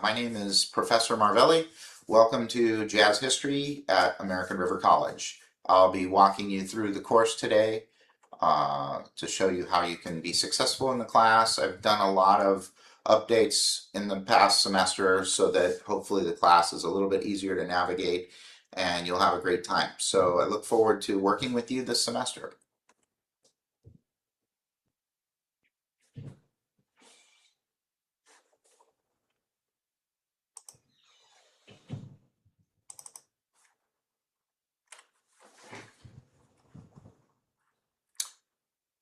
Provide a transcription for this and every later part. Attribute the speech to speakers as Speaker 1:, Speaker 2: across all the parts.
Speaker 1: My name is Professor Marvelli. Welcome to Jazz History at American River College. I'll be walking you through the course today to show you how you can be successful in the class. I've done a lot of updates in the past semester so that hopefully the class is a little bit easier to navigate and you'll have a great time. So I look forward to working with you this semester.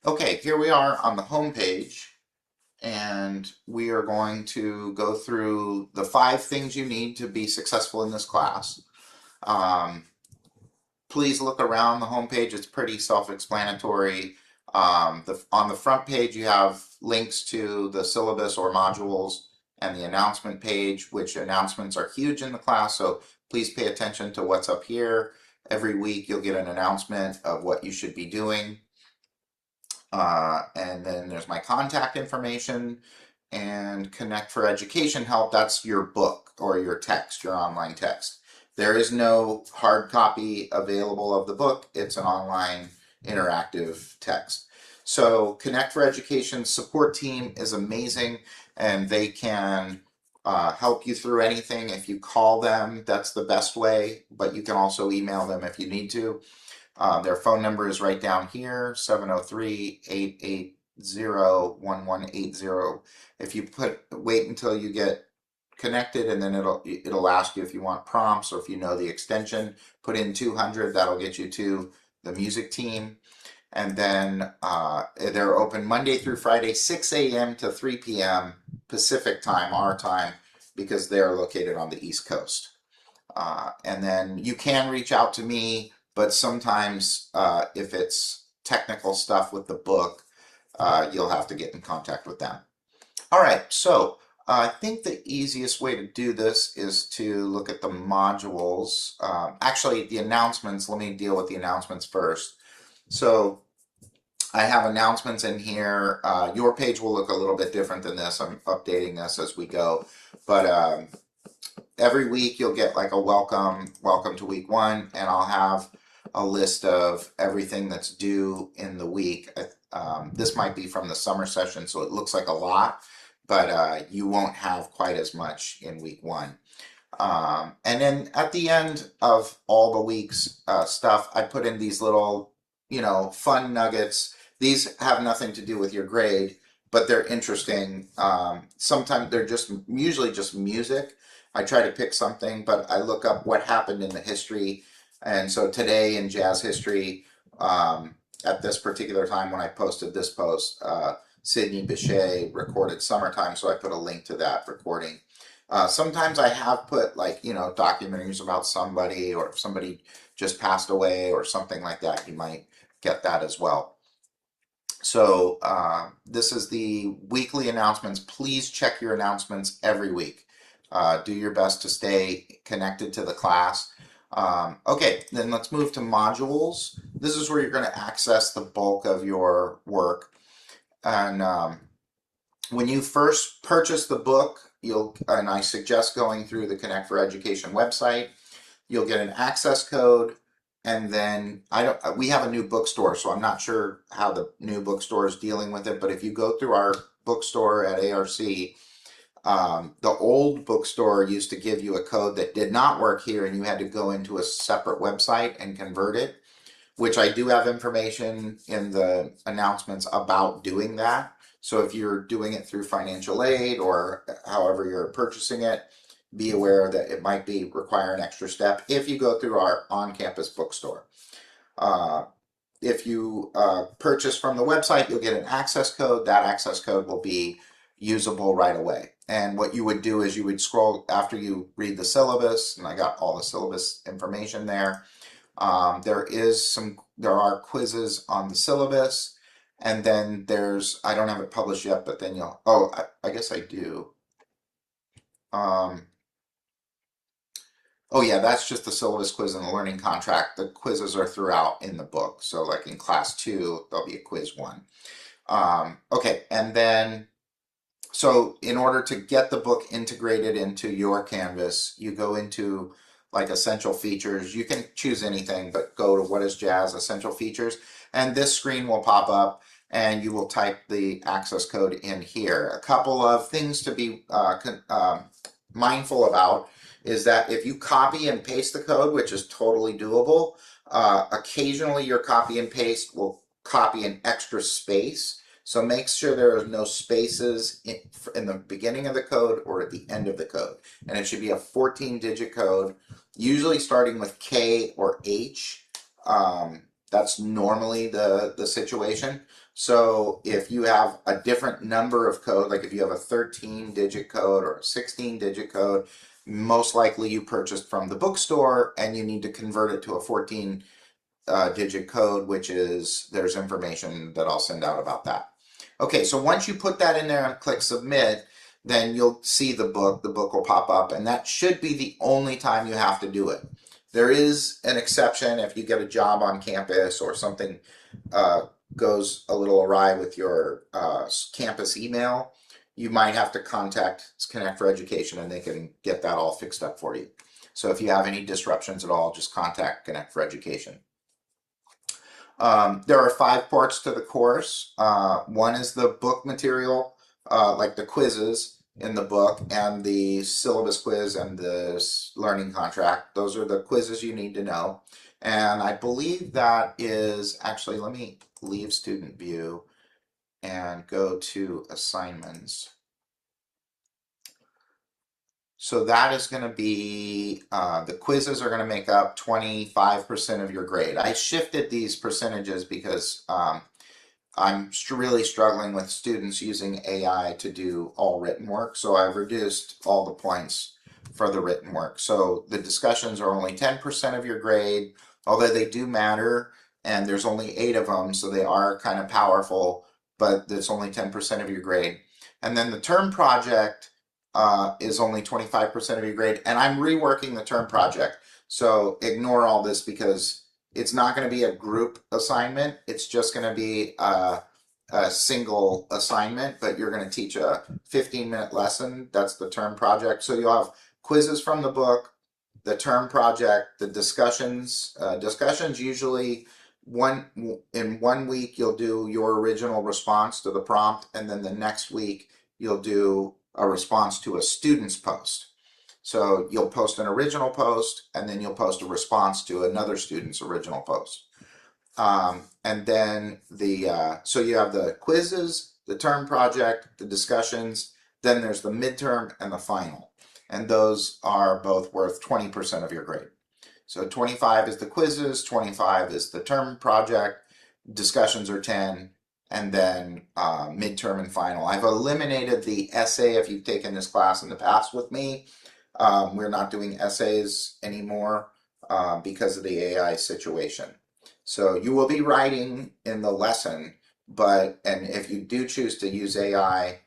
Speaker 1: Okay, here we are on the home page, and we are going to go through the 5 things you need to be successful in this class. Please look around the home page. It's pretty self-explanatory. On the front page, you have links to the syllabus or modules and the announcement page, which announcements are huge in the class, so please pay attention to what's up here. Every week, you'll get an announcement of what you should be doing. And then there's my contact information and Connect for Education Help. That's your book or your text, your online text. There is no hard copy available of the book. It's an online interactive text. So Connect for Education support team is amazing, and they can help you through anything. If you call them, that's the best way, but you can also email them if you need to. Their phone number is right down here, 703-880-1180. If you wait until you get connected, and then it'll ask you if you want prompts or if you know the extension, put in 200, that'll get you to the music team. And then they're open Monday through Friday, 6 a.m. to 3 p.m. Pacific time, our time, because they're located on the East Coast. And then you can reach out to me, but sometimes if it's technical stuff with the book, you'll have to get in contact with them. All right, so I think the easiest way to do this is to look at the modules. Actually, the announcements, let me deal with the announcements first. So I have announcements in here. Your page will look a little bit different than this. I'm updating this as we go. But every week you'll get like a welcome to week 1, and I'll have a list of everything that's due in the week. This might be from the summer session, so it looks like a lot, but you won't have quite as much in week 1. And then at the end of all the week's stuff, I put in these little, fun nuggets. These have nothing to do with your grade, but they're interesting. Sometimes they're usually just music. I try to pick something, but I look up what happened in the history. And so today in jazz history, at this particular time when I posted this post, Sidney Bechet recorded Summertime, so I put a link to that recording. Sometimes I have put documentaries about somebody, or if somebody just passed away or something like that, you might get that as well. So this is the weekly announcements. Please check your announcements every week. Do your best to stay connected to the class. Okay, then let's move to modules. This is where you're going to access the bulk of your work. And when you first purchase the book, and I suggest going through the Connect for Education website, you'll get an access code, and then we have a new bookstore, so I'm not sure how the new bookstore is dealing with it, but if you go through our bookstore at ARC, the old bookstore used to give you a code that did not work here, and you had to go into a separate website and convert it, which I do have information in the announcements about doing that. So if you're doing it through financial aid or however you're purchasing it, be aware that it might require an extra step if you go through our on-campus bookstore. If you purchase from the website, you'll get an access code. That access code will be usable right away. And what you would do is you would scroll after you read the syllabus, and I got all the syllabus information there. There are quizzes on the syllabus, and then I don't have it published yet, but then I guess I do. Oh yeah, that's just the syllabus quiz and the learning contract. The quizzes are throughout in the book. So like in class 2, there'll be a quiz 1. Okay, and then So in order to get the book integrated into your Canvas, you go into like essential features. You can choose anything, but go to what is Jazz essential features, and this screen will pop up, and you will type the access code in here. A couple of things to be mindful about is that if you copy and paste the code, which is totally doable, occasionally your copy and paste will copy an extra space. So make sure there are no spaces in the beginning of the code or at the end of the code. And it should be a 14-digit code, usually starting with K or H. That's normally the situation. So if you have a different number of code, like if you have a 13-digit code or a 16-digit code, most likely you purchased from the bookstore and you need to convert it to a 14-digit code, which is, there's information that I'll send out about that. Okay, so once you put that in there and click submit, then you'll see the book. The book will pop up, and that should be the only time you have to do it. There is an exception if you get a job on campus or something goes a little awry with your campus email. You might have to contact Connect for Education, and they can get that all fixed up for you. So if you have any disruptions at all, just contact Connect for Education. There are 5 parts to the course. One is the book material, like the quizzes in the book and the syllabus quiz and the learning contract. Those are the quizzes you need to know. And I believe that is actually, let me leave student view and go to assignments. So that is going to be, the quizzes are going to make up 25% of your grade. I shifted these percentages because I'm really struggling with students using AI to do all written work. So I've reduced all the points for the written work. So the discussions are only 10% of your grade, although they do matter, and there's only 8 of them, so they are kind of powerful, but it's only 10% of your grade. And then the term project is only 25% of your grade, and I'm reworking the term project. So ignore all this because it's not going to be a group assignment. It's just going to be a single assignment, but you're going to teach a 15-minute lesson. That's the term project. So you'll have quizzes from the book, the term project, the discussions. Discussions usually in 1 week you'll do your original response to the prompt, and then the next week you'll do a response to a student's post. So you'll post an original post, and then you'll post a response to another student's original post. And then so you have the quizzes, the term project, the discussions, then there's the midterm and the final. And those are both worth 20% of your grade. So 25 is the quizzes, 25 is the term project, discussions are 10, and then midterm and final. I've eliminated the essay if you've taken this class in the past with me. We're not doing essays anymore because of the AI situation. So you will be writing in the lesson, and if you do choose to use AI,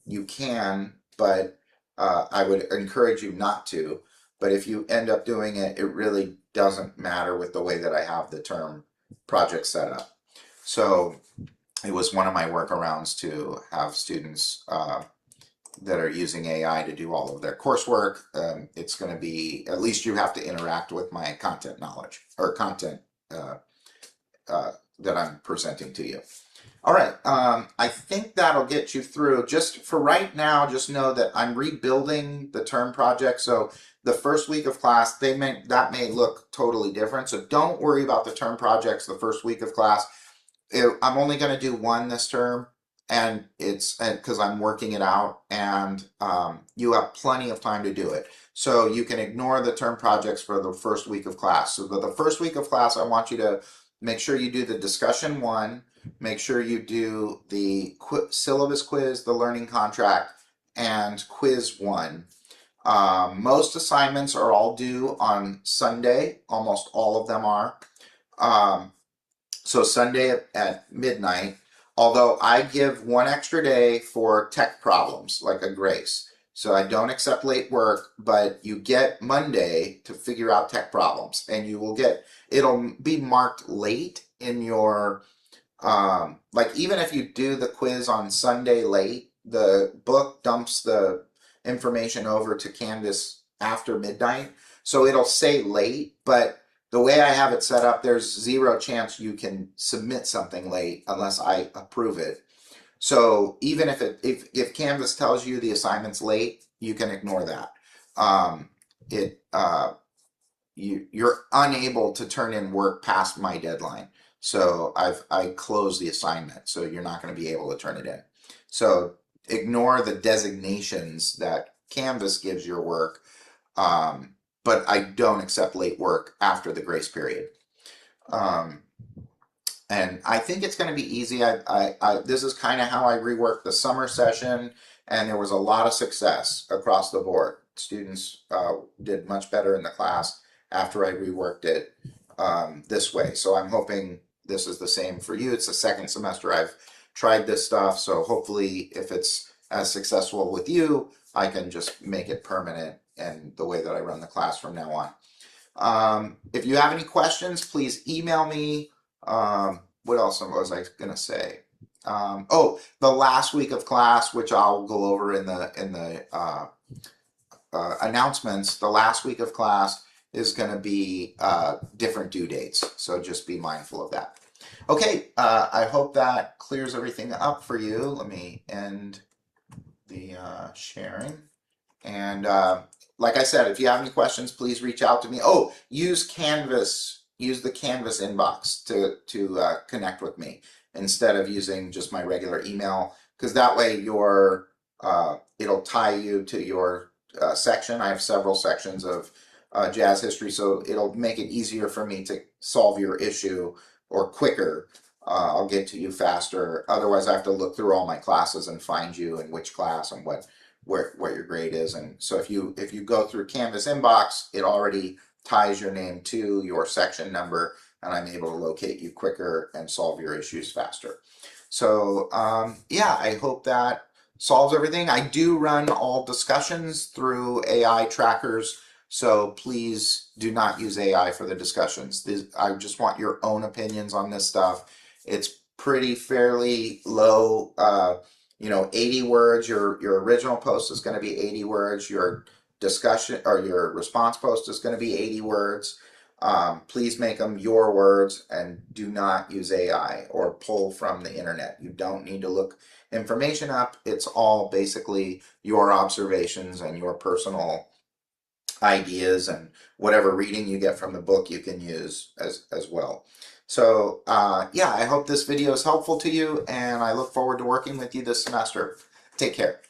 Speaker 1: you can, but I would encourage you not to. But if you end up doing it, it really doesn't matter with the way that I have the term project set up. So it was one of my workarounds to have students that are using AI to do all of their coursework. It's going to be, at least you have to interact with my content knowledge or content that I'm presenting to you. All right, I think that'll get you through. Just for right now, just know that I'm rebuilding the term project. So the first week of class, that may look totally different. So don't worry about the term projects the first week of class. I'm only going to do one this term, and it's because I'm working it out, and you have plenty of time to do it. So you can ignore the term projects for the first week of class. So the first week of class, I want you to make sure you do the discussion 1, make sure you do the syllabus quiz, the learning contract, and quiz 1. Most assignments are all due on Sunday. Almost all of them are. So Sunday at midnight, although I give 1 extra day for tech problems, like a grace. So I don't accept late work, but you get Monday to figure out tech problems, and you will it'll be marked late in your, like even if you do the quiz on Sunday late, the book dumps the information over to Canvas after midnight. So it'll say late, but the way I have it set up, there's zero chance you can submit something late unless I approve it. So even if Canvas tells you the assignment's late, you can ignore that. It you're unable to turn in work past my deadline. So I closed the assignment, so you're not going to be able to turn it in. So ignore the designations that Canvas gives your work, but I don't accept late work after the grace period. Um, and I think it's going to be easy. This is kind of how I reworked the summer session, and there was a lot of success across the board. Students did much better in the class after I reworked it this way. So I'm hoping this is the same for you. It's the second semester I've tried this stuff, so hopefully if it's as successful with you, I can just make it permanent and the way that I run the class from now on. If you have any questions, please email me. What else was I gonna say? Oh, the last week of class, which I'll go over in the announcements. The last week of class is going to be different due dates, so just be mindful of that. Okay, I hope that clears everything up for you. Let me end the sharing. And like I said, if you have any questions, please reach out to me. Oh, use Canvas, use the Canvas inbox to connect with me instead of using just my regular email, because that way it'll tie you to your section. I have several sections of jazz history, so it'll make it easier for me to solve your issue or quicker. I'll get to you faster. Otherwise, I have to look through all my classes and find you and which class and what your grade is. And so if you go through Canvas inbox, it already ties your name to your section number, and I'm able to locate you quicker and solve your issues faster. So yeah, I hope that solves everything. I do run all discussions through AI trackers, so please do not use AI for the discussions. I just want your own opinions on this stuff. It's pretty fairly low, 80 words. Your original post is going to be 80 words. Your discussion or your response post is going to be 80 words. Please make them your words and do not use AI or pull from the internet. You don't need to look information up. It's all basically your observations and your personal ideas, and whatever reading you get from the book you can use as well. So yeah, I hope this video is helpful to you, and I look forward to working with you this semester. Take care.